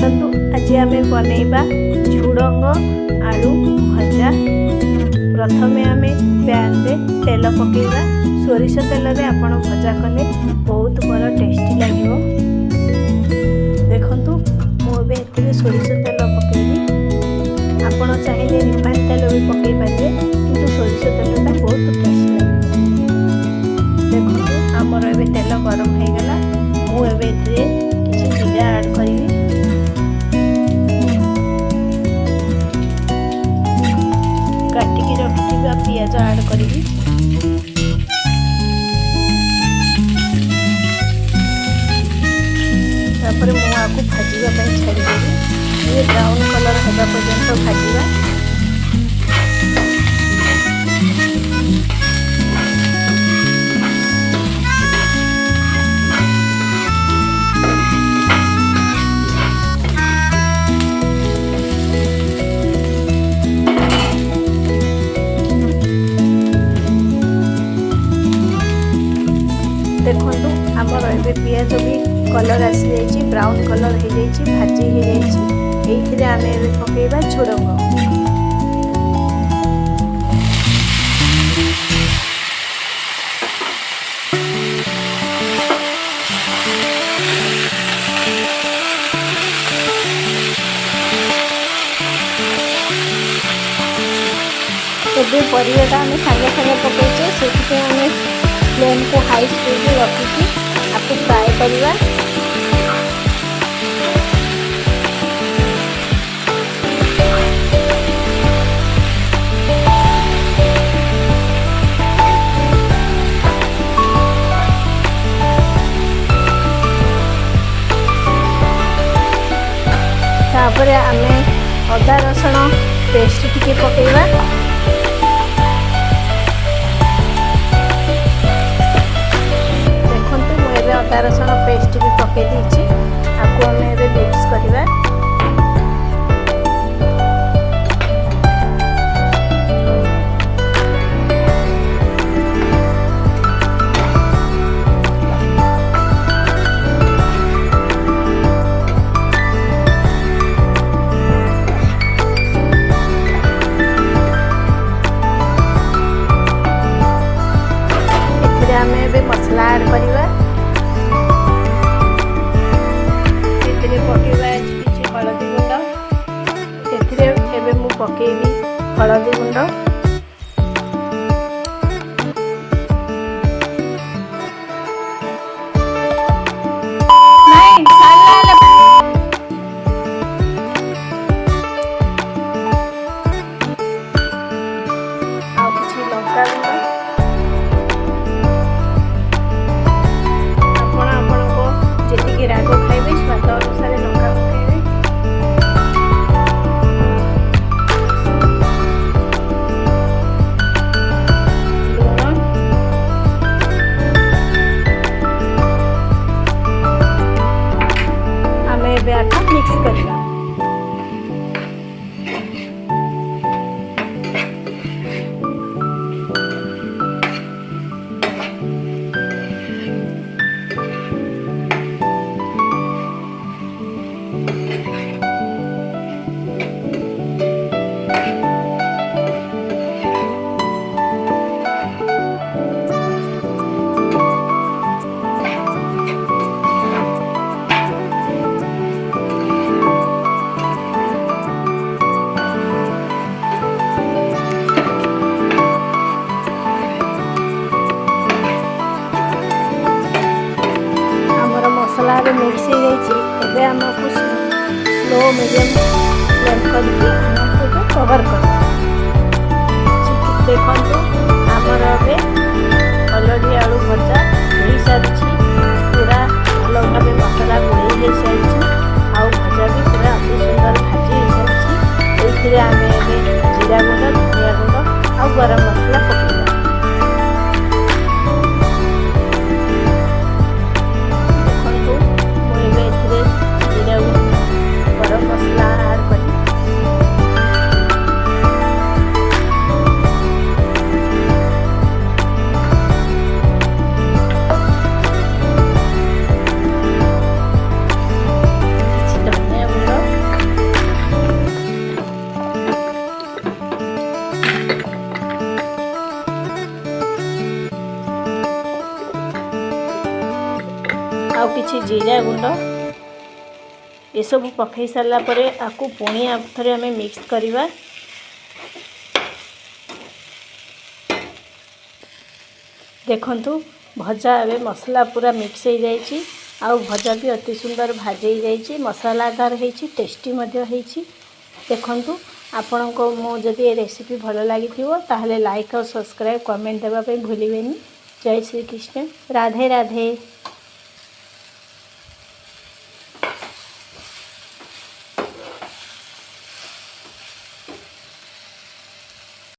आसतु आज आम बनैबा झुडंग आलू भजा। प्रथमे आम पैन रे तेल पकेबा। सोरिष तेल रे आपण भजा कले बहुत बड़ टेस्टी लगे। देखंतु मु एबे एथिरे सोरिष तेल पकेबी। आपण चाहिए रिफाइन तेल भी पकई पारे किंतु सोरिष तेलटा बहुत टेस्टी लगे। देखंतु आमर एबे तेल गरम हो गला। मु एबे एथिरे किछि जीरा ऐड करिवि। काटिकी रखिथिबा पियाज ऐड करिवि। तापर मु आकु भाजिबा पई छाड़ी देबी। ये ब्राउन कलर होगा पर्यंत भाजिबा। देखंतु हमर एबे पियाज भी कलर आसी जाइछि, ब्राउन कलर हो जाइछि, भाजी हो जाइछि। एइथिरे आमे एबे पकेइबा झुडंग। एबे परिवाटा आमे संगे संगे पकेइछे, सेथिके आमे फ्लेम को हाई स्पीड रे रखिकी आपको फ्राए करवा। तापरे आमे अदा रसुण पेस्ट टिके पकेइबा। अदा रसुण पेस्ट भी पकई देछि। आपको हमें एबे मिक्स करवा। एथिरे हमें एबे मसला ऐड करवा। हलदी गुंड एबे मु पकेबी हलदी गुंड। राग खाइबे स्वाद अनुसार लंका पकेबे। लूण आमे एबे आटा मिक्स करबा। मसला रे मिक्स हो जाइए। एबे हमको स्लो मीडियम फ्लेम करके हमको कवर कर। देखो आमर ए अलरेडी आलू भजा हो सारी पूरा अलग भाव मसला गोल हो सारी आउ भजा भी पूरा अति सुंदर भाजी हो सारी। ये आम जीरा गुंड धनिया गुंड आउ गरम मसला पकेबा। गरम मसला ऐड कर धनिया गुंड आउ किछि जीरा गुंड ये सब पकई सारा परे आकु पुणी थरे आमे मिक्स करिबा। देखंतु भजा एबे मसला पूरा मिक्स हो जाइछि आउ भजा भी अति सुंदर भाजी जाइछि मसालादार हेछि टेस्टी मध्य हेछि। देखंतु आपन को मो जदि ए रेसिपी भलो लागिथिवो ताहले लाइक और सब्सक्राइब कमेंट देबा पे भूलिबेनी। जय श्री कृष्ण, राधे राधे।